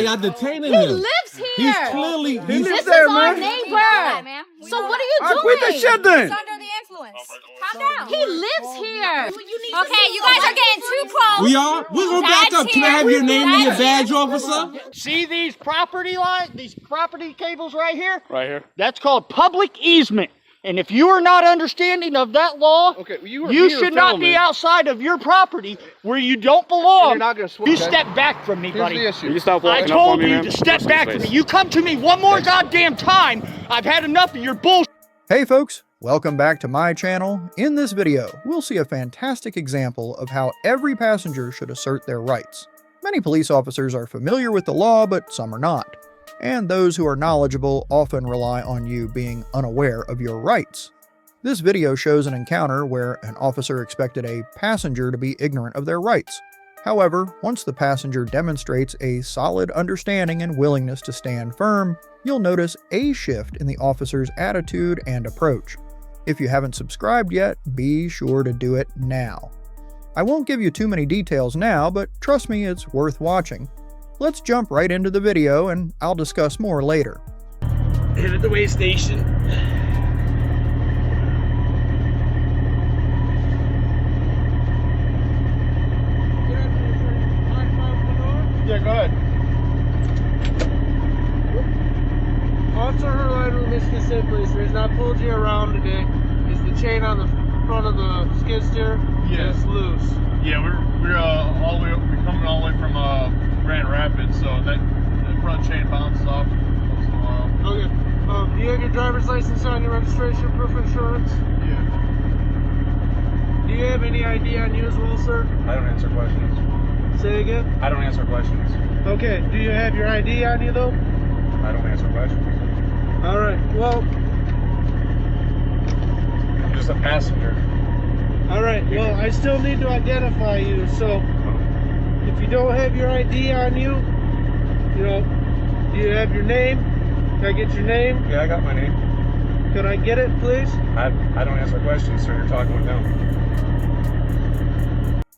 Y'all detaining He him. lives here. He's clearly. This He's is our neighbor. So what are you doing? Quit the shit then. He's under the influence. Calm down. He lives here. Okay, you guys are getting too close. We are. We're gonna back up. Can I have your name and your badge, officer? See these property lines, these property cables right here? Right here. That's called public easement. And if you are not understanding of that law, Okay, you should not be outside of your property where you don't belong. You're not gonna You step back from me, buddy. Here's the issue. You stop I walking up on told me, you man. to step Listen back to from face. me. You come to me one more goddamn time, I've had enough of your bullshit. Hey folks, welcome back to my channel. In this video, we'll see a fantastic example of how every passenger should assert their rights. Many police officers are familiar with the law, but some are not. And those who are knowledgeable often rely on you being unaware of your rights. This video shows an encounter where an officer expected a passenger to be ignorant of their rights. However, once the passenger demonstrates a solid understanding and willingness to stand firm, you'll notice a shift in the officer's attitude and approach. If you haven't subscribed yet, be sure to do it now. I won't give you too many details now, but trust me, it's worth watching. Let's jump right into the video and I'll discuss more later. Hit at the way station. Yeah, go ahead. Officer Herlider, Michigan State Police. The reason I pulled you around today is the chain on the front of the skid steer is loose. Yeah, we're all the way. We're coming all the way from Grand Rapids, so that front chain bounces off once in a while. Okay. Do you have your driver's license on your registration, proof of insurance? Yeah. Do you have any ID on you as well, sir? I don't answer questions. Say again. I don't answer questions. Okay. Do you have your ID on you though? I don't answer questions. All right. Well. I'm just a passenger. All right. Well, I still need to identify you. So, if you don't have your ID on you, do you have your name? Can I get your name? Yeah, I got my name. Could I get it, please? I don't answer questions, sir. You're talking with them.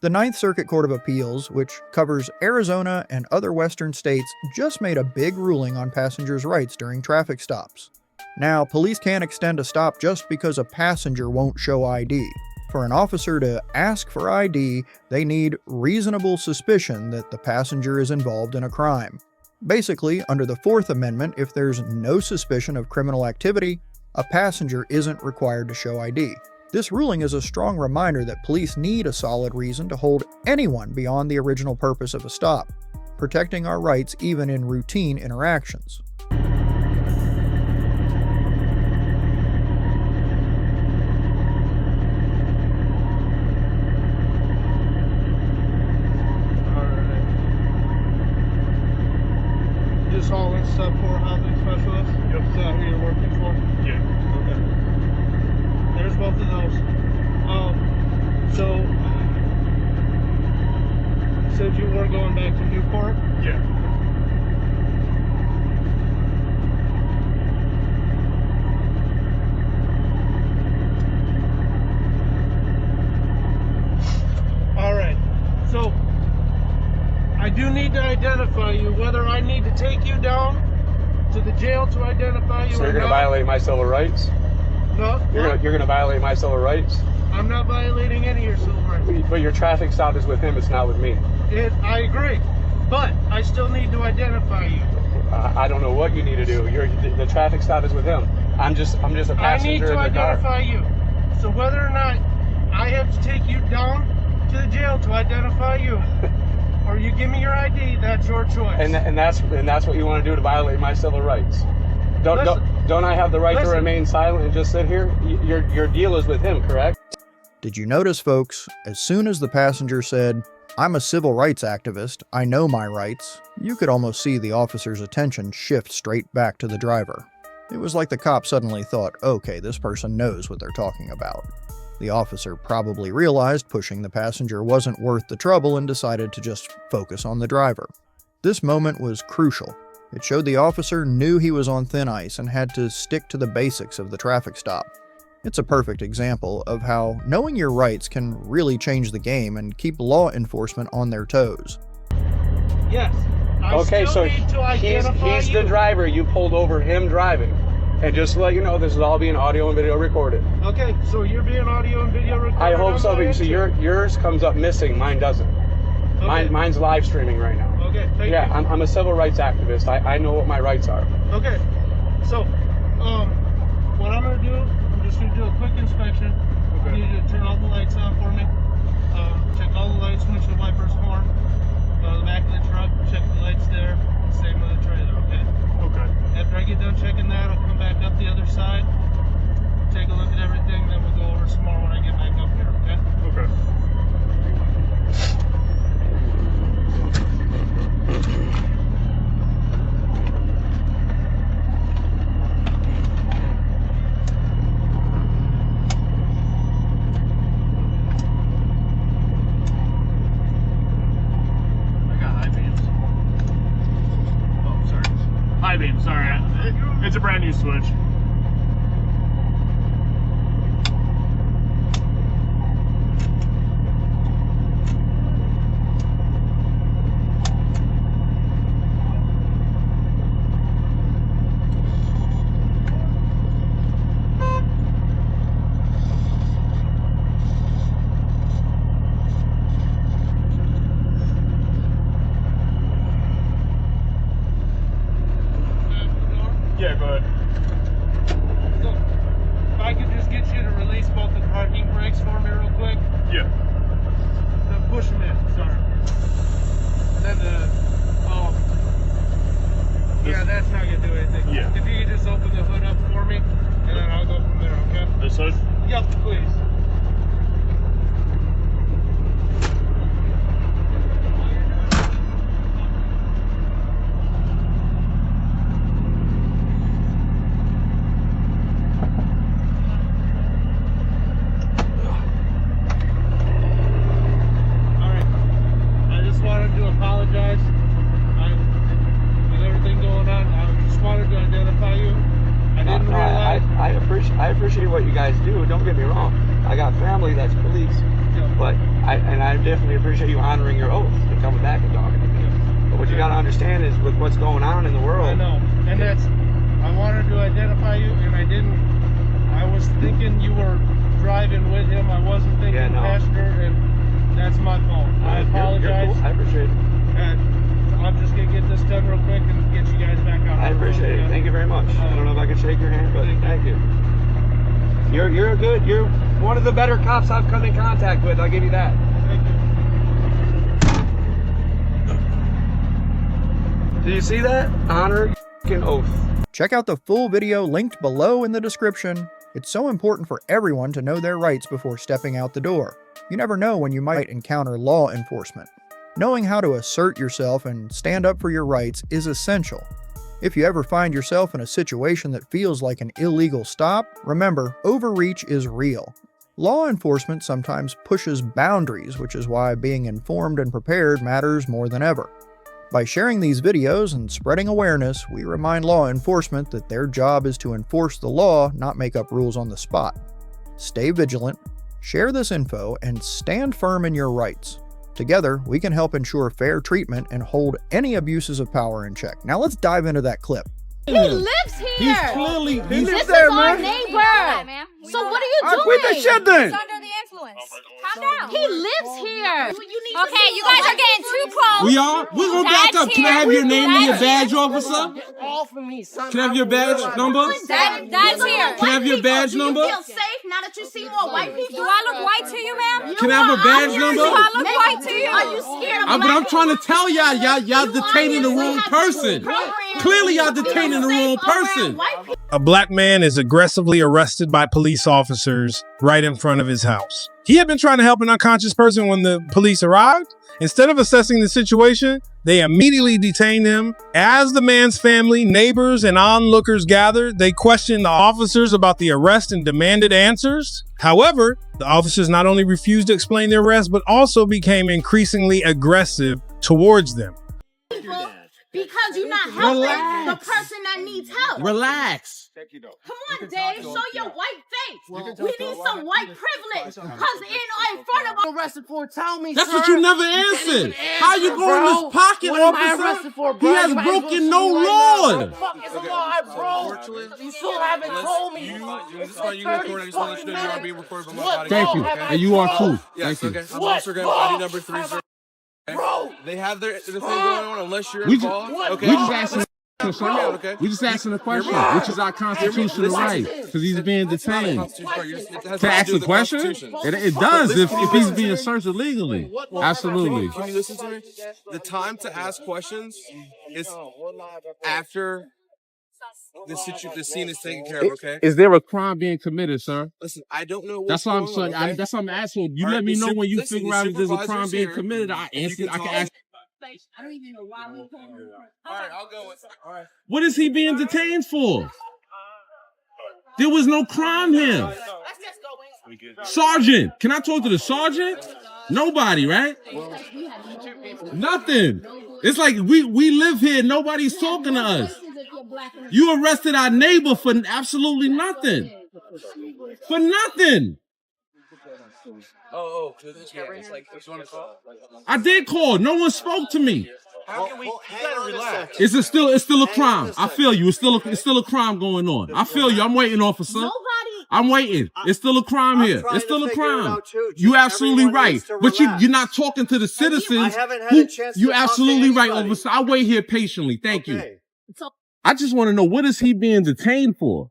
The Ninth Circuit Court of Appeals, which covers Arizona and other western states, just made a big ruling on passengers' rights during traffic stops. Now, police can't extend a stop just because a passenger won't show ID. For an officer to ask for ID, they need reasonable suspicion that the passenger is involved in a crime. Basically, under the Fourth Amendment, if there's no suspicion of criminal activity, a passenger isn't required to show ID. This ruling is a strong reminder that police need a solid reason to hold anyone beyond the original purpose of a stop, protecting our rights even in routine interactions. Just Holland, Sub 4 Housing Specialist? Yep. Is that who you're working for? Yeah. Okay. There's both of those. So, you said you were going back to Newport? Yeah. Alright. So, I do need to identify you, whether I need to take you down to the jail to identify you So or you're going to not. violate my civil rights? No, You're going to violate my civil rights? I'm not violating any of your civil rights. But your traffic stop is with him, it's not with me. I agree, but I still need to identify you. I don't know what you need to do. The traffic stop is with him. I'm just a passenger I need to in the car. identify you. So whether or not I have to take you down to the jail to identify you, or you give me your ID, that's your choice. And that's what you want to do to violate my civil rights. Don't I have the right to remain silent and just sit here? Your deal is with him, correct? Did you notice, folks, as soon as the passenger said, "I'm a civil rights activist, I know my rights," you could almost see the officer's attention shift straight back to the driver. It was like the cop suddenly thought, okay, this person knows what they're talking about. The officer probably realized pushing the passenger wasn't worth the trouble and decided to just focus on the driver. This moment was crucial. It showed the officer knew he was on thin ice and had to stick to the basics of the traffic stop. It's a perfect example of how knowing your rights can really change the game and keep law enforcement on their toes. Yes, Okay, so he's the driver. You pulled over him driving. And just to let you know, this is all being audio and video recorded. Okay, so you're being audio and video recorded. I hope so, because yours comes up missing. Mine doesn't. Okay. Mine's live streaming right now. Okay, thank you. Yeah, I'm a civil rights activist. I know what my rights are. Okay, so what I'm gonna do, I'm just gonna do a quick inspection. Okay. I need you to turn all the lights on for me. Check all the lights, windshield wipers, horn. Go to the back of the truck, check the lights there. Same with the trailer, okay? Okay. After I get done checking that, I'll come back up the other side, take a look at everything, then we'll go over some more when I get back up here, okay? Okay. High beam, sorry. It's a brand new switch. Yeah, go ahead. So, if I could just get you to release both the parking brakes for me real quick. Yeah. Then push them in, sorry. And then yeah, that's not gonna do anything. Yeah. If you could just open the hood up for me, and then I'll go from there, okay? This hood? Yep, please. I appreciate what you guys do. Don't get me wrong. I got family that's police, but I definitely appreciate you honoring your oath and coming back and talking to me. But what you got to understand is with what's going on in the world. I know, and that's. I wanted to identify you, and I didn't. I was thinking you were driving with him. I wasn't thinking passenger, and that's my fault. I apologize. You're cool. I appreciate it. And I'm just gonna get this done real quick and get you guys back out. I appreciate it. Thank you very much. I don't know if I can shake your hand, but thank you. You're one of the better cops I've come in contact with. I'll give you that. Thank you. Do you see that? Honor and oath. Check out the full video linked below in the description. It's so important for everyone to know their rights before stepping out the door. You never know when you might encounter law enforcement. Knowing how to assert yourself and stand up for your rights is essential. If you ever find yourself in a situation that feels like an illegal stop, remember, overreach is real. Law enforcement sometimes pushes boundaries, which is why being informed and prepared matters more than ever. By sharing these videos and spreading awareness, we remind law enforcement that their job is to enforce the law, not make up rules on the spot. Stay vigilant, share this info, and stand firm in your rights. Together, we can help ensure fair treatment and hold any abuses of power in check. Now let's dive into that clip. He lives here. He's clearly This lives is there, our man. neighbor. So what are you doing? Quit the shit then. He's under the influence. Calm down. He lives here. Okay, you guys are getting too close. We are? We're gonna back up. Can I have your name and your badge, officer? Off of me, son. Can I have your badge number? Dad's here. Can I have your badge number? Do you feel safe now that you see more white people? Do I look white to you, ma'am? Can I have a badge number? Do I look white to you? Are you scared of But I'm trying to tell y'all detaining the wrong person. Clearly y'all detaining the wrong person. A black man is aggressively arrested by police officers right in front of his house. He had been trying to help an unconscious person when the police arrived. Instead of assessing the situation, they immediately detained him. As the man's family, neighbors, and onlookers gathered, they questioned the officers about the arrest and demanded answers. However, the officers not only refused to explain their arrest, but also became increasingly aggressive towards them. Because you're not helping Relax. the person that needs help. Relax. Come on, Dave. Show your white face. We need some white privilege. Because in front of us. Arrested for? Tell me, That's sir. what you never answered. How you go in bro. this pocket, What am I officer? arrested for, He bro? has You might as well broken shoot no me right law. now. What the fuck is a lie, bro? You still haven't told me. Thank you. And you are too. Thank you. I'm also going ID number 30. Bro, they have their thing going on unless you're We involved. just, we just asking. We just asking a question, which is our constitutional right, because he's being detained. To ask a question, it does if he's being searched illegally. Absolutely. Can you listen to me? The time to ask questions is after the scene is taken care of. Okay. Is there a crime being committed, sir? Listen, I don't know. That's what I'm saying. Okay? That's what I'm asking. You All let right, me know when you listen, figure the out if there's a crime supervisor's being here. committed. I answer. I can ask. I don't even know why we came here. All right, I'll go with. All right. What is he being detained for? There was no crime here. Sergeant, can I talk to the sergeant? Nobody, right? Nothing. It's like we live here. Nobody's talking to us. You arrested our neighbor for absolutely nothing. For nothing. Oh, it's like you want to call? I did call. No one spoke to me. How can we? You gotta relax. It's still a crime. I feel you. It's still a crime going on. I feel you. I'm waiting, officer. I'm waiting. It's still a crime here. It's still a crime. You absolutely right. But you're not talking to the citizens. You absolutely right, officer. I'll wait here patiently. Thank you. I just want to know, what is he being detained for?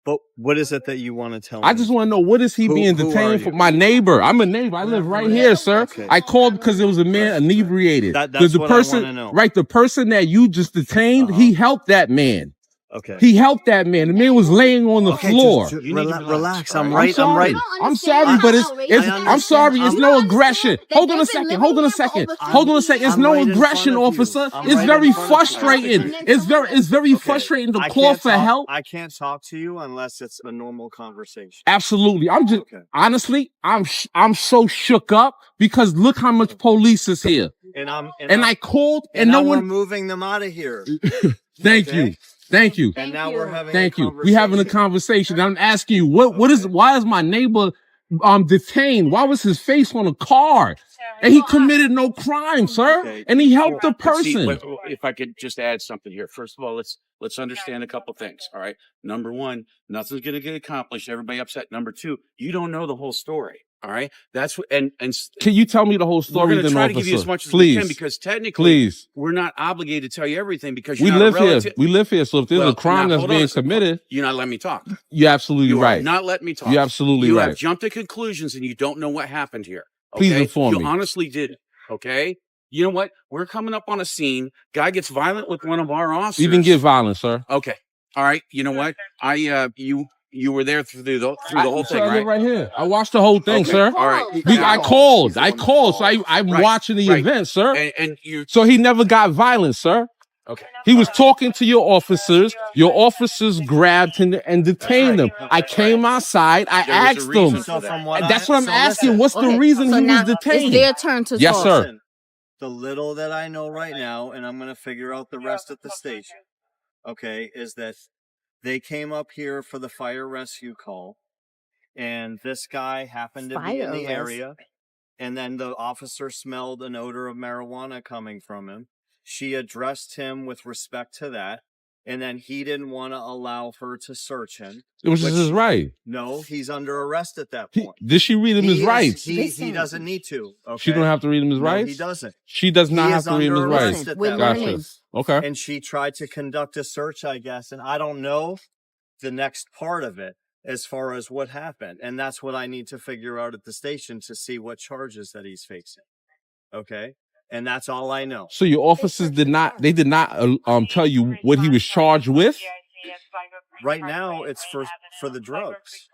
But what is it that you want to tell me? I just want to know, what is he being detained for? My neighbor. I'm a neighbor. I live right here, sir. Okay. I called because there was a man inebriated. That's the what person, I want to know. right? The person that you just detained, he helped that man. Okay. He helped that man. The man was laying on the floor. Just relax. I'm sorry. I'm sorry, but I'm sorry. It's no aggression. Hold on a second. It's no aggression, officer. It's very frustrating. It's very frustrating to call for help. I can't talk to you unless it's a normal conversation. Absolutely. I'm just honestly, I'm so shook up because look how much police is here. And I called and no one. We're moving them out of here. Thank you. Thank you. And now we're having Thank you. We're having a conversation. I'm asking you, why is my neighbor detained? Why was his face on a card? And he committed no crime, sir. Okay. And he helped the person. If I could just add something here. First of all, let's understand a couple things. All right. Number one, nothing's going to get accomplished. Everybody upset. Number two, you don't know the whole story. All right. That's what, and can you tell me the whole story? We're going to try to give you as much as we can, because technically we're not obligated to tell you everything, because we live here. We live here. So if there's a crime that's being committed, you're not letting me talk. You're absolutely right. Not letting me talk. You're absolutely right. You have jumped to conclusions and you don't know what happened here. Okay? Please inform me. You honestly did. Okay. You know what? We're coming up on a scene. Guy gets violent with one of our officers. You didn't get violent, sir. Okay. All right. You know what? You were there through the whole thing, I right? live right here. I watched the whole thing, Okay. sir. All right. I called. So I'm watching the event, sir. So he never got violent, sir. Okay. He was talking to your officers. Your officers grabbed him and detained him. I came outside. I asked them. That's what I'm asking. What's the reason he was detained? It's their turn to yes, talk. sir. Listen, the little that I know right now, and I'm going to figure out the rest at the station, okay, is that they came up here for the fire rescue call, and this guy happened to be in the area, and then the officer smelled an odor of marijuana coming from him. She addressed him with respect to that, and then he didn't want to allow her to search him. It was just his right. No, he's under arrest at that point. Did she read him his rights? He doesn't need to. Okay? She don't have to read him his rights? He doesn't. She does not have to read him his rights. Gotcha. Okay. And she tried to conduct a search, I guess, and I don't know the next part of it as far as what happened. And that's what I need to figure out at the station to see what charges that he's facing. Okay? And that's all I know. So your officers did not tell you what he was charged with? Right now, it's for the drugs.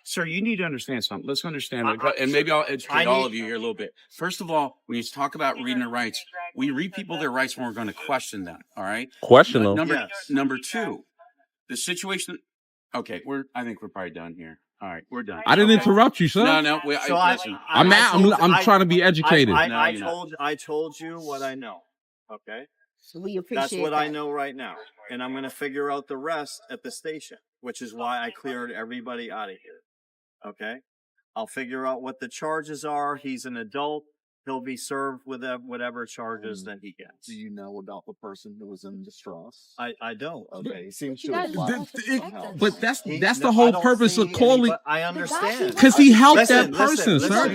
Sir, you need to understand something. Let's understand it. And maybe I'll educate all of you here a little bit. First of all, when you talk about reading their rights, we read people their rights when we're going to question them. All right? Question them. Number two, the situation. Okay, I think we're probably done here. All right, we're done. I didn't interrupt you, sir. No. So Listen. I'm trying to be educated. I told you what I know. Okay. So we appreciate That's what that. I know right now, and I'm going to figure out the rest at the station, which is why I cleared everybody out of here. Okay. I'll figure out what the charges are. He's an adult. He'll be served with whatever charges that he gets. Do you know about the person who was in distress? I don't. Okay, he seems to. But that's the whole purpose of calling. I understand. Because he helped that person, sir.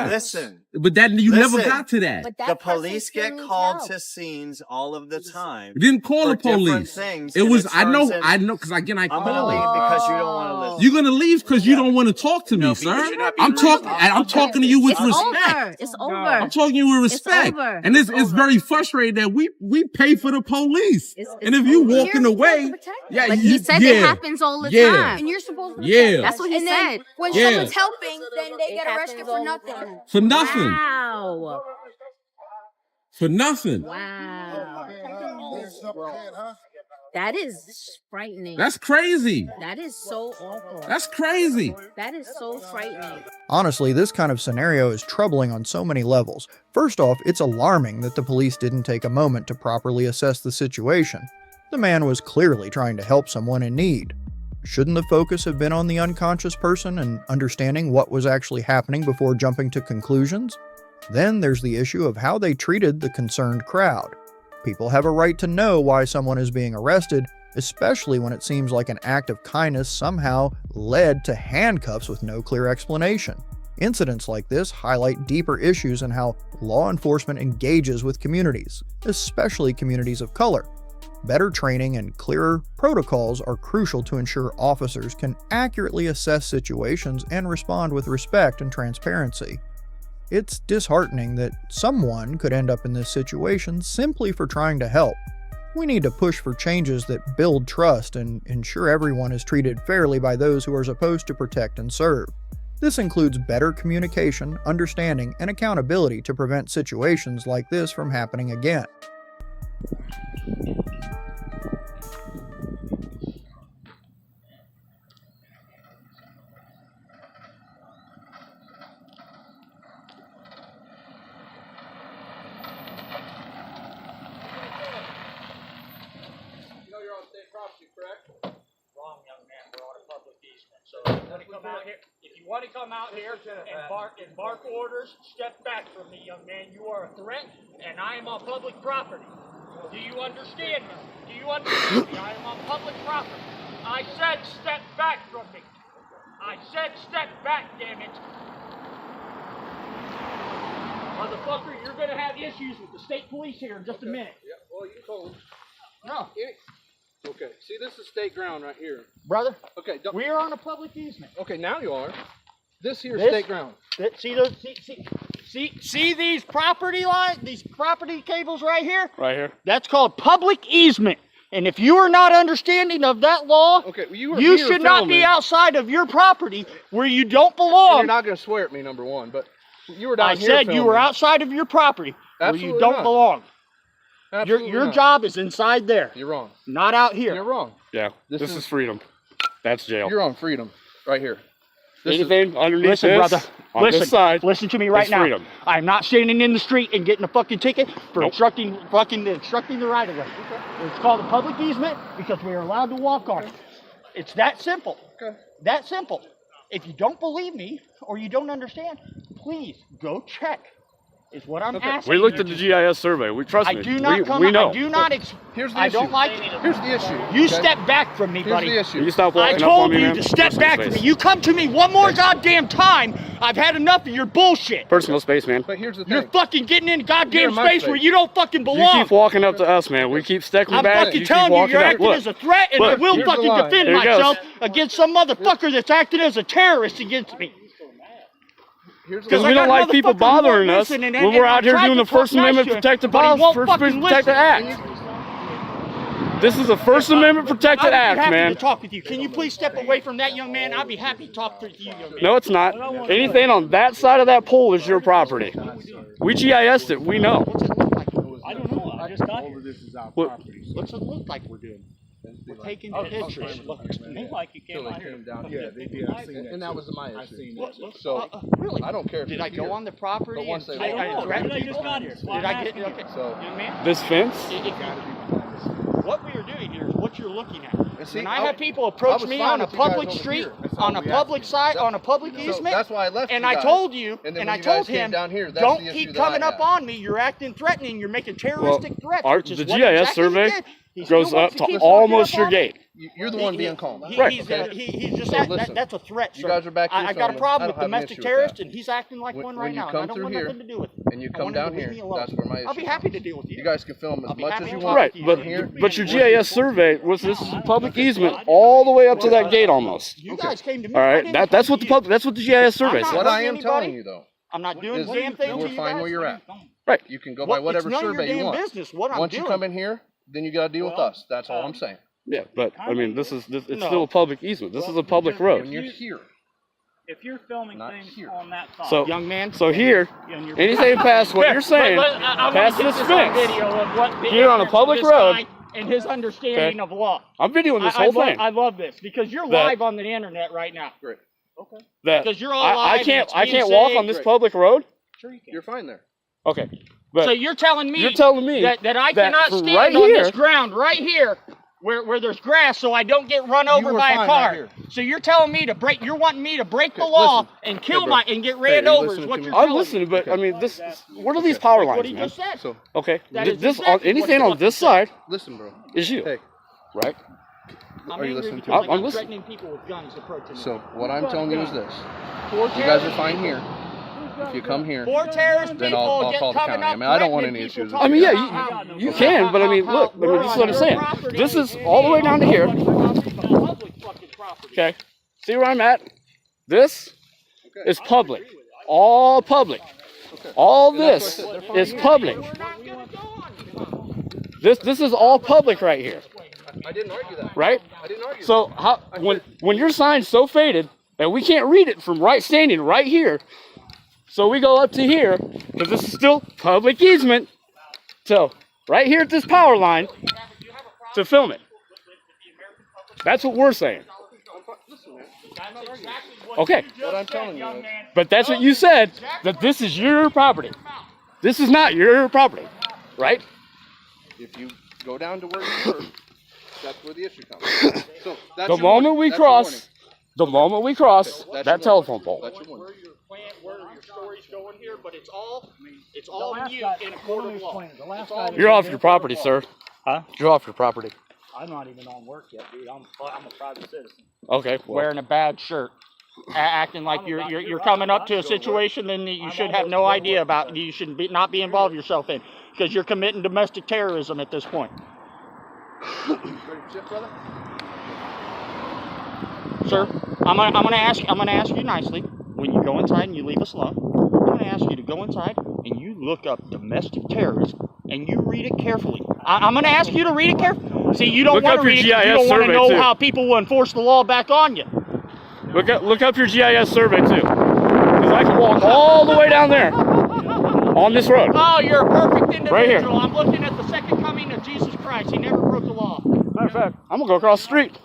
Listen. But that you never got to that. The police get called to scenes all of the time. You didn't call the police. Things, it was I know, because again I I'm called. gonna leave because you don't want to listen. You're gonna leave because you don't want to talk to me, sir. I'm talking to you with respect. It's over. I'm talking to you with respect. And it's very frustrating that we pay for the police. And if you walking away, yeah, but he said it happens all the time. And you're supposed to Yeah. That's what he and said. then when Yeah. someone's helping, then they get arrested for nothing. For nothing. Wow. For nothing. Wow. That is frightening. That's crazy. That is so awful. That's crazy. That is so frightening. Honestly, this kind of scenario is troubling on so many levels. First off, it's alarming that the police didn't take a moment to properly assess the situation. The man was clearly trying to help someone in need. Shouldn't the focus have been on the unconscious person and understanding what was actually happening before jumping to conclusions? Then there's the issue of how they treated the concerned crowd. People have a right to know why someone is being arrested, especially when it seems like an act of kindness somehow led to handcuffs with no clear explanation. Incidents like this highlight deeper issues in how law enforcement engages with communities, especially communities of color. Better training and clearer protocols are crucial to ensure officers can accurately assess situations and respond with respect and transparency. It's disheartening that someone could end up in this situation simply for trying to help. We need to push for changes that build trust and ensure everyone is treated fairly by those who are supposed to protect and serve. This includes better communication, understanding, and accountability to prevent situations like this from happening again. If you want to come out here and bark orders, step back from me, young man. You are a threat, and I am on public property. Do you understand me? Do you understand me? I am on public property. I said step back from me. I said step back, damn it. Motherfucker, you're going to have issues with the state police here in just a minute. Yeah, well, you told them. No. Okay, see, this is state ground right here. Brother, okay, we're on a public easement. Okay, now you are. This here is state ground. See these property lines, these property cables right here? Right here. That's called public easement. And if you are not understanding of that law, okay, well, you should not be outside of your property where you don't belong. You're not going to swear at me, number one, but you were down here I said you were outside of your property where you don't belong. Your job is inside there. You're wrong. Not out here. You're wrong. Yeah, this is freedom. That's jail. You're on freedom, right here. Anything underneath listen, this, brother, on this side, listen to me right now. Freedom. I'm not standing in the street and getting a fucking ticket for obstructing the right of way. Okay. It's called a public easement because we are allowed to walk on it. It's that simple. Okay. That simple. If you don't believe me or you don't understand, please go check. Is what I'm asking. We looked at the GIS survey. We trust me. I do not we know. I do not. Here's the I issue. don't like. Here's the issue. You step back from me, buddy. Here's the issue. You stop I walking up on told me, you man. to step Personal back space. from me. You come to me one more goddamn time. I've had enough of your bullshit. Personal space, man. But here's the thing. You're fucking getting in goddamn You're in my space where you don't fucking You belong. keep walking up to us, man. We keep stepping I'm back. fucking You telling keep you, walking you're up. acting Look. as a threat, and I Look. will Here's the fucking line. defend Here he goes. myself against some motherfucker that's acting as a terrorist against me. Because we don't like people bothering us when we're out here doing the First Amendment protected act. This is a First Amendment protected act, I'd be happy man. to talk with you. Can you please step away from that young man? I'd be happy to talk to you, young man. No, it's not. Anything on that side of that pole is your property. We GIS'd it. We know. What's it look like? I don't know. I just got here. What? What's it look like we're doing? We're taking pictures. Look, ain't like you came out here. Yeah, they did. I seen that. And that was my issue. So, really? I don't care if did I go on the property? But once and they I walk- I just got here. Did I get okay? So, You know, man? This fence? What we are doing here is what you're looking at. see, When I have people approach me on a public street, on a public side, on a public easement, that's why I left. and you I guys. told you, And then and when I you guys told came him, down here, that's don't the issue keep that I coming up have. on me. You're acting threatening. You're making terroristic threats. Which is the what GIS exactly survey he did. He still goes wants up to to keep almost walking your up on me. gate. You're the one being calm. Right. He's just So that, listen, that's a threat, sir. you guys are back here I got a filming. problem I with don't have an domestic issue with terrorists, that. and he's acting like one right When you now. come I don't through want here, nothing to do with it. and you I come want him to down leave here, me alone. that's where my issue I'll be happy to deal with you. You guys can film I'll as be much happy as to you talk want. to Right, you. here. but your GIS survey was this public easement all the way up to that gate almost. You guys came to me. All I right, didn't that's come what to the you. that's what the GIS survey I'm not says. What I am anybody. telling you though, I'm not doing is the damn thing you to will you find guys. where you're at. Right. You can go Well, by whatever it's none of survey your you damn want. business what I'm Once doing. you come in here, then you got to deal with us. That's all I'm saying. Yeah, but I mean, it's No. still a public easement. This is a public road. When you're here, If you're filming Not things here. on that side, So, Young man. so here, and you're anything past what you're saying, I past wanna this get on fence. video of what the Here on a ignorance of public this road. guy and his understanding of law. I'm videoing this whole thing. I love this because you're That- live on the internet right now. great. That Because you're all I live and can't it's I being can't walk saved. on this public road. Sure you can. You're fine there. Okay, but So you're telling me that I that cannot from stand right on here- this ground right here where there's grass so I don't get run over were by a fine car. right here. So you're telling me to break you're wanting me to break the law listen. and kill Hey, bro. my and get Hey, ran you over is listening what to you're me? telling I'm listening, but me. I mean, this. What are these power lines, What he man? just said. So Okay, That is this exactly anything what on this side listen, bro. is you, Hey, right? I'm are you angry listening because to I'm me? I'm listening. threatening people with guns approaching me. So what I'm telling you is this: Four you guys are terrorist fine people- here. If you come here, Four terrorist then people I'll get call the coming county. I up mean, I don't want threatening any people issues. I mean, yeah, talking you can, but I mean, look, I mean, this is what I'm saying. This is all the way down to here. Okay, see where I'm at? This is public, all public. All this is public. This is all public right here, I didn't argue that. right? I didn't argue. So how when your sign's so faded and we can't read it from standing right here, so we go up to here because this is still public easement. So right here at this power line to film it. That's what we're saying. Okay, What I'm telling you is, but that's what you said, that this is your property. This is not your property, right? if you go down to where you were, that's where the issue comes. So that's The your moment warning. we That's your warning. cross, the moment we cross Okay, that's that your telephone pole. That's your warning. Where your story's going here, but it's all you in a court of law. It's all You're off your property, sir. Huh? You're off your property. I'm not even on work yet, dude. I'm a private citizen. Okay. Well, Wearing a bad shirt, acting like you're coming up to a situation then that you should have no idea about. You should not be involved yourself in because you're committing domestic terrorism at this point. Ready to shift, brother? Sir, I'm gonna ask you nicely when you go inside and you leave us alone. I'm gonna ask you to go inside and you look up domestic terrorism and you read it carefully. I'm gonna ask you to read it carefully. See, you don't Look want up to read it. your 'Cause you GIS don't want to survey, know too. how people will enforce the law back on you. look up your GIS survey too, because I can walk all the way down there on this road. Oh, you're a perfect individual. Right here. I'm looking at the second coming of Jesus Christ. He never broke the law. Matter of fact, I'm gonna go across the street.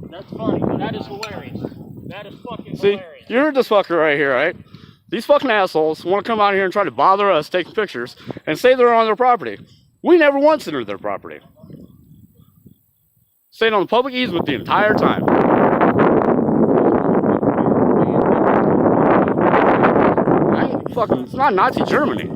That's funny. That is hilarious. That is fucking See, hilarious. you're this fucker right here, right? These fucking assholes want to come out here and try to bother us taking pictures and say they're on their property. We never once entered their property. Stayed on the public easement the entire time. It's not Nazi Germany.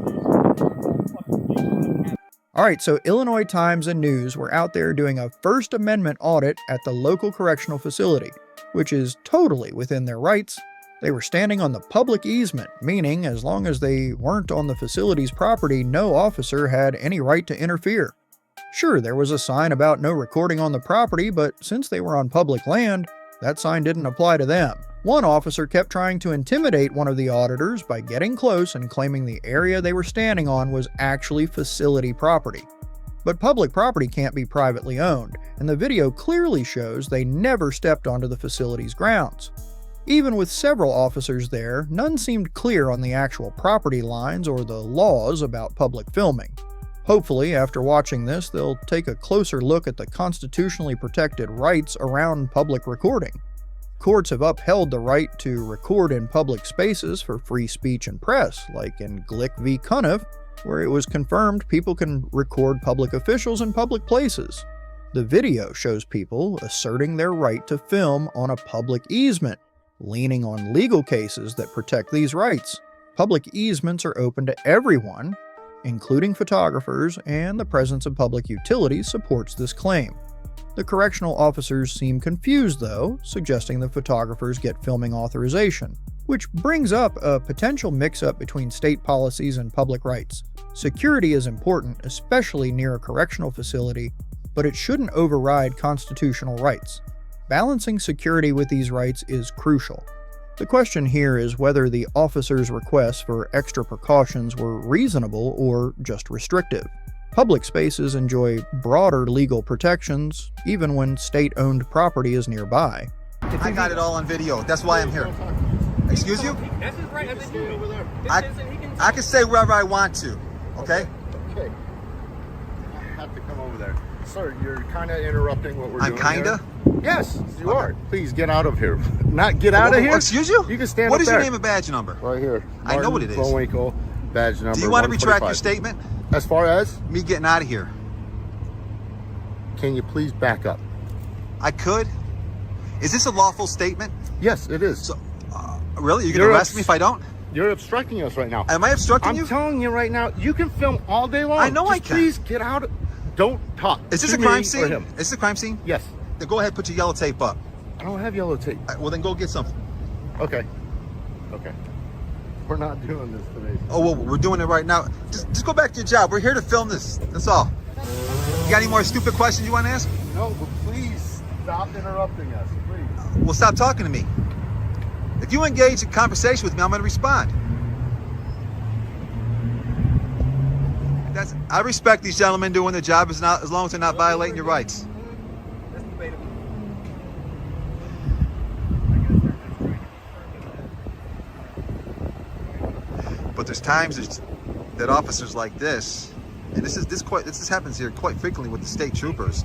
Alright, so Illinois Times and News were out there doing a First Amendment audit at the local correctional facility, which is totally within their rights. They were standing on the public easement, meaning as long as they weren't on the facility's property, no officer had any right to interfere. Sure, there was a sign about no recording on the property, but since they were on public land, that sign didn't apply to them. One officer kept trying to intimidate one of the auditors by getting close and claiming the area they were standing on was actually facility property. But public property can't be privately owned, and the video clearly shows they never stepped onto the facility's grounds. Even with several officers there, none seemed clear on the actual property lines or the laws about public filming. Hopefully, after watching this, they'll take a closer look at the constitutionally protected rights around public recording. Courts have upheld the right to record in public spaces for free speech and press, like in Glick v. Cuniff, where it was confirmed people can record public officials in public places. The video shows people asserting their right to film on a public easement, leaning on legal cases that protect these rights. Public easements are open to everyone, including photographers, and the presence of public utilities supports this claim. The correctional officers seem confused, though, suggesting the photographers get filming authorization, which brings up a potential mix-up between state policies and public rights. Security is important, especially near a correctional facility, but it shouldn't override constitutional rights. Balancing security with these rights is crucial. The question here is whether the officers' requests for extra precautions were reasonable or just restrictive. Public spaces enjoy broader legal protections, even when state-owned property is nearby. I got it all on video. That's why I'm here. Excuse you? That's his right to do over there. I can say wherever I want to, okay? Okay. I have to come over there. Sir, you're kind of interrupting what we're doing. I'm kinda? Here. Yes, you are. Please get out of here. Not get out of here. Excuse you? You can stand What up is there. your name and badge number? Right here. I know what it is. Bullwinkle, badge number. Do you want to retract 145. your statement? As far as? Me getting out of here. Can you please back up? I could. Is this a lawful statement? Yes, it is. So, really? You're going to arrest me if I don't? You're obstructing us right now. Am I obstructing you? I'm telling you right now, you can film all day long. I know I Just can. Please get out. Don't talk. Is this to a crime me scene? or him. Is this a crime scene? Yes. Then go ahead, put your yellow tape up. I don't have yellow tape. Well, then go get something. Okay. Okay. We're not doing this today. Oh, well, we're doing it right now. Just go back to your job. We're here to film this. That's all. You got any more stupid questions you want to ask? No, but please stop interrupting us, please. Well, stop talking to me. If you engage in conversation with me, I'm going to respond. I respect these gentlemen doing their job as long as they're not violating your rights. But there's times that officers like this, and this happens here quite frequently with the state troopers.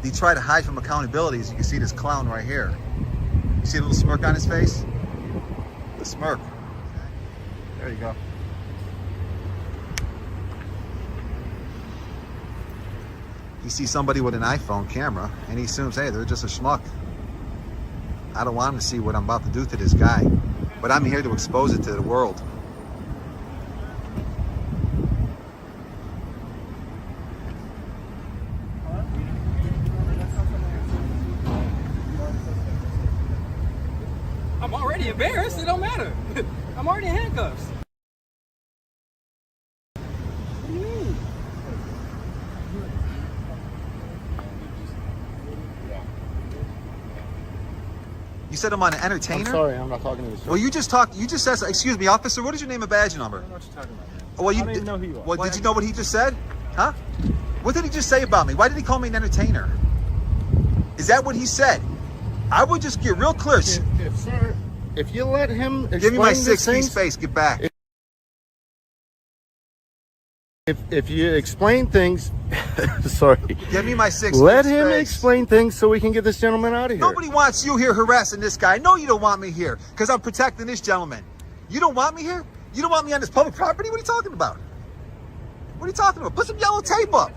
They try to hide from accountability. As you can see this clown right here. You see a little smirk on his face? The smirk. There you go. You see somebody with an iPhone camera and he assumes, hey, they're just a schmuck. I don't want him to see what I'm about to do to this guy, but I'm here to expose it to the world. I'm already embarrassed. It don't matter. I'm already in handcuffs. What do you mean? You said I'm an entertainer? I'm sorry, I'm not talking to you, sir. Well, you just said, excuse me, officer, what is your name and badge number? I don't know what you're talking about. Well, I don't even know who you are. Well, did you know what he just said? Huh? What did he just say about me? Why did he call me an entertainer? Is that what he said? I would just get real clear. Sir, if you let him Give me my explain 6 these feet things, space, get back. If you explain things, sorry. Give me my 6 Let feet him space. explain things so we can get this gentleman out of here. Nobody wants you here harassing this guy. No, you don't want me here because I'm protecting this gentleman. You don't want me here? You don't want me on this public property? What are you talking about? What are you talking about? Put some yellow tape up.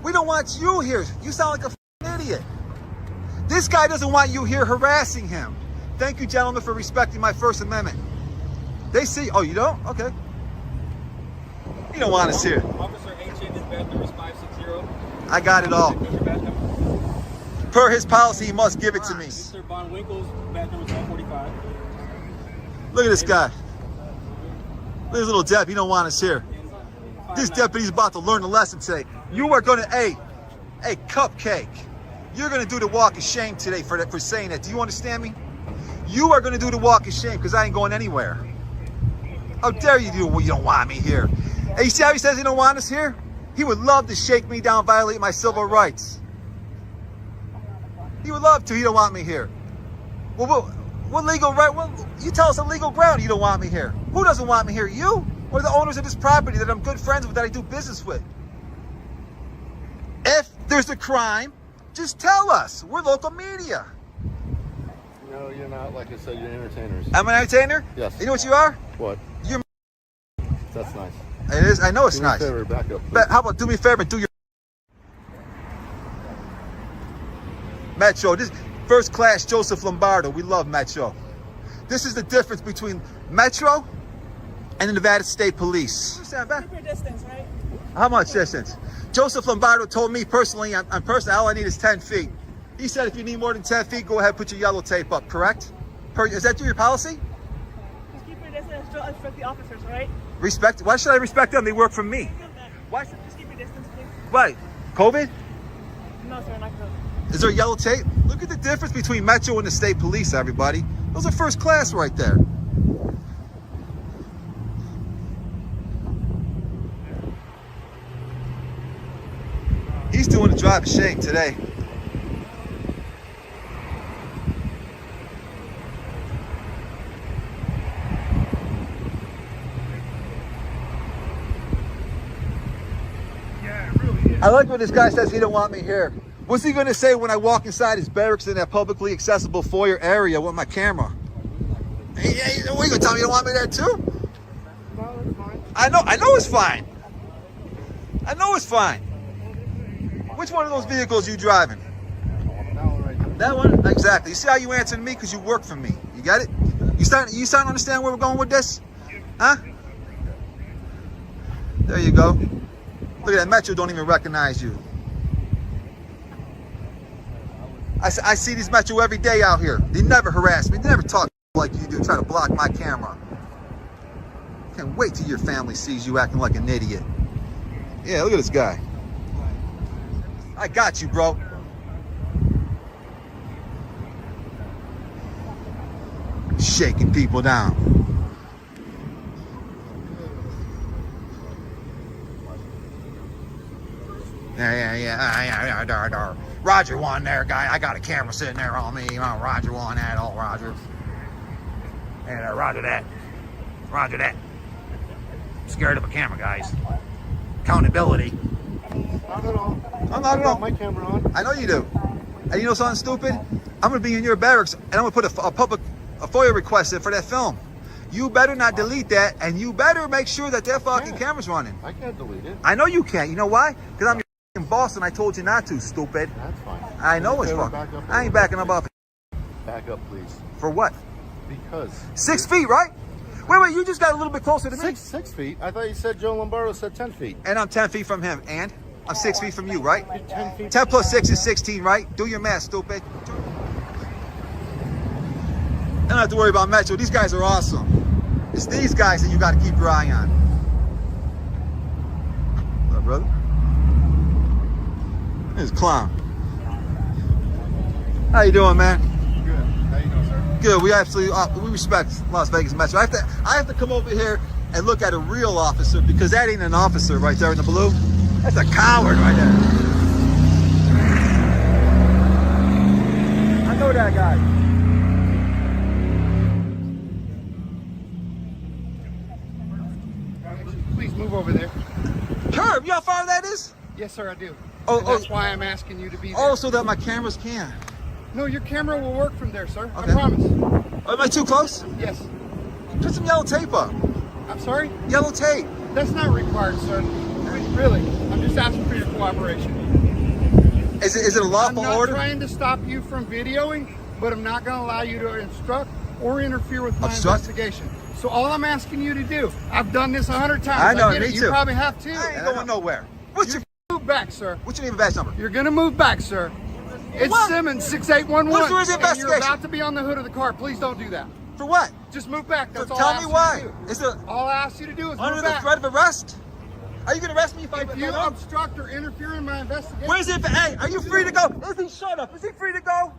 We don't want you here. You sound like a f***ing idiot. This guy doesn't want you here harassing him. Thank you, gentlemen, for respecting my First Amendment. They see, oh, you don't? Okay. You don't want us here. Officer H.N. his badge number is 560. I got it all. What's your badge number? Per his policy, he must give it to me. Mr. Von Winkle's badge number is 145. Look at this guy. Look at this little deputy. He don't want us here. This deputy's about to learn a lesson today. You are going to, hey, Cupcake. You're going to do the walk of shame today for saying that. Do you understand me? You are going to do the walk of shame because I ain't going anywhere. How dare you do what you don't want me here? Hey, you see how he says he don't want us here? He would love to shake me down, violate my civil rights. He would love to. He don't want me here. Well, what legal right? Well, you tell us a legal ground you don't want me here. Who doesn't want me here? You? or the owners of this property that I'm good friends with, that I do business with. If there's a crime, just tell us. We're local media. No, you're not. Like I said, you're entertainers. I'm an entertainer? Yes. You know what you are? What? You're. That's nice. It is. I know it's do me nice. A favor, back up, But how about do me a favor and do your Metro? This first class Joseph Lombardo. We love Metro. This is the difference between Metro and the Nevada State Police. Keep your distance, right? How much distance? Joseph Lombardo told me personally, on personal, all I need is 10 feet. He said if you need more than 10 feet, go ahead, put your yellow tape up, correct? Is that your policy? Just keep your distance, don't respect the officers, right? Respect? Why should I respect them? They work for me. Why should just keep your distance, please? Why? COVID? No, sir, not COVID. Is there yellow tape? Look at the difference between Metro and the state police, everybody. Those are first class right there. He's doing a drive of shame today. I like when this guy says he don't want me here. What's he gonna say when I walk inside his barracks in that publicly accessible foyer area with my camera? Hey, what are you gonna tell me you don't want me there too? No, it's fine. I know it's fine. I know it's fine. Which one of those vehicles are you driving? That one right there. That one? Exactly. You see how you answer me? Because you work for me. You got it? You starting to understand where we're going with this? Huh? There you go. Look at that. Metro don't even recognize you. I see these Metro every day out here. They never harass me. They never talk like you do, try to block my camera. Can't wait till your family sees you acting like an idiot. Yeah, look at this guy. I got you, bro. Shaking people down. Yeah. Roger one there, guy. I got a camera sitting there on me. Roger one that, all Roger. Yeah, Roger that. Roger that. Scared of a camera, guys. Accountability. Not at all. I'm not at all. My camera on. I know you do. And you know something stupid? I'm gonna be in your barracks and I'm gonna put a FOIA request in for that film. You better not delete that, and you better make sure that their fucking camera's running. I can't delete it. I know you can't. You know why? Because I'm your boss and I told you not to, stupid. That's fine. I know it's fucking. I ain't backing up. Back up, please. For what? Because 6 feet, right? Wait, you just got a little bit closer to me. 6 feet? I thought you said Joe Lombardo said 10 feet. And I'm 10 feet from him, and I'm 6 feet from you, right? You're 10 feet. 10 plus 6 is 16, right? Do your math, stupid. I don't have to worry about Metro. These guys are awesome. It's these guys that you got to keep your eye on. What up, brother? This clown. How you doing, man? Good. How you doing, sir? Good. We absolutely we respect Las Vegas Metro. I have to come over here and look at a real officer, because that ain't an officer right there in the blue. That's a coward right there. I know that guy. Please move over there. Curb, you know how far that is? Yes, sir, I do. Oh, That's why I'm asking you to be there. Oh, so that my cameras can. No, your camera will work from there, sir. Okay. I promise. Oh, am I too close? Yes. Put some yellow tape up. I'm sorry? Yellow tape. That's not required, sir. Really. I'm just asking for your cooperation. Is it a lawful order? I'm not trying to stop you from videoing, but I'm not going to allow you to instruct or interfere with my investigation. So all I'm asking you to do, I've done this 100 times. I know, get me it. too. You probably have too. I ain't going nowhere. What's your move back, sir? What's your name and badge number? You're gonna move back, sir. It's What? Simmons 6811. Where's the and investigation? you're about to be on the hood of the car. Please don't do that. For what? Just move back. That's all Tell I me ask why. you to do. Is it All I ask you to do is under move the back. threat of arrest? Are you gonna arrest me if you obstruct or interfere in my investigation? Where's it? Hey, are you free to go? Is he? Shut up. Is he free to go?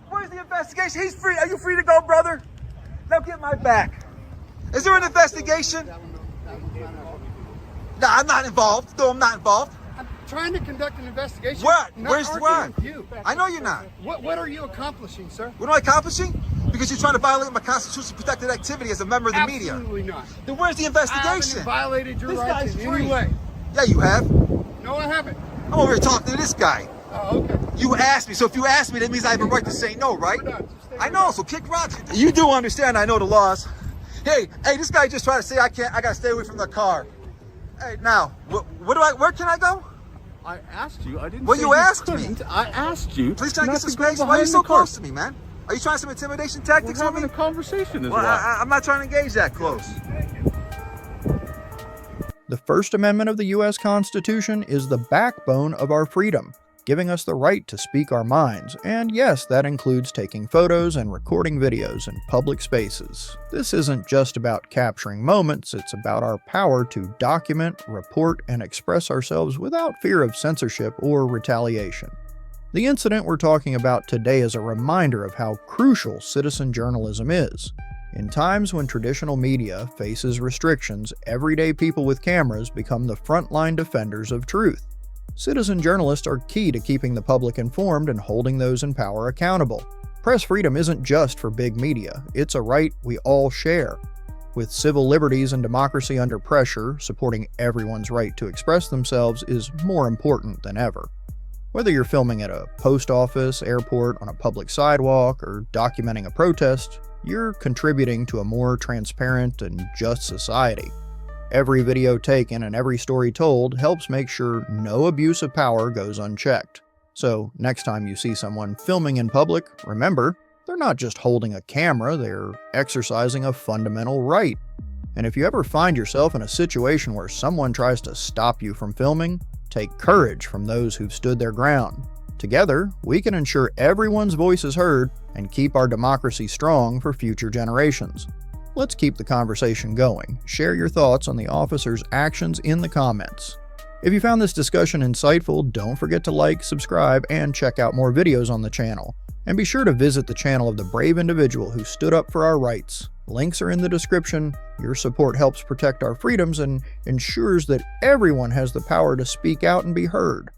Where's the investigation? He's free. Are you free to go, brother? Now get my back. Is there an investigation? No, I'm not involved. No, I'm not involved. I'm trying to conduct an investigation. What? Not Where's the arguing what? with you. I know you're not. What are you accomplishing, sir? What am I accomplishing? Because you're trying to violate my constitutionally protected activity as a member of the media. Absolutely not. Then where's the I investigation? haven't violated your This rights guy's in free. any way. Yeah, you have. No, I haven't. I'm over here talking to this guy. Oh, okay. You asked me, so if you asked me, that means I have a right to say no, right? I know, so kick rocks. You do understand I know the laws. Hey, this guy just tried to say I gotta stay away from the car. Hey, now, where can I go? I asked you. I didn't. Well, say you asked me. couldn't. I asked you. Please try to not get some to go space. Why are you behind so the car. close to me, man? Are you trying some intimidation tactics We're with having me? a conversation. Is Well, why. I'm not trying to engage that close. The First Amendment of the U.S. Constitution is the backbone of our freedom, giving us the right to speak our minds, and yes, that includes taking photos and recording videos in public spaces. This isn't just about capturing moments, it's about our power to document, report, and express ourselves without fear of censorship or retaliation. The incident we're talking about today is a reminder of how crucial citizen journalism is. In times when traditional media faces restrictions, everyday people with cameras become the frontline defenders of truth. Citizen journalists are key to keeping the public informed and holding those in power accountable. Press freedom isn't just for big media, it's a right we all share. With civil liberties and democracy under pressure, supporting everyone's right to express themselves is more important than ever. Whether you're filming at a post office, airport, on a public sidewalk, or documenting a protest, you're contributing to a more transparent and just society. Every video taken and every story told helps make sure no abuse of power goes unchecked. So, next time you see someone filming in public, remember, they're not just holding a camera, they're exercising a fundamental right. And if you ever find yourself in a situation where someone tries to stop you from filming, take courage from those who've stood their ground. Together, we can ensure everyone's voice is heard and keep our democracy strong for future generations. Let's keep the conversation going. Share your thoughts on the officer's actions in the comments. If you found this discussion insightful, don't forget to like, subscribe, and check out more videos on the channel. And be sure to visit the channel of the brave individual who stood up for our rights. Links are in the description. Your support helps protect our freedoms and ensures that everyone has the power to speak out and be heard.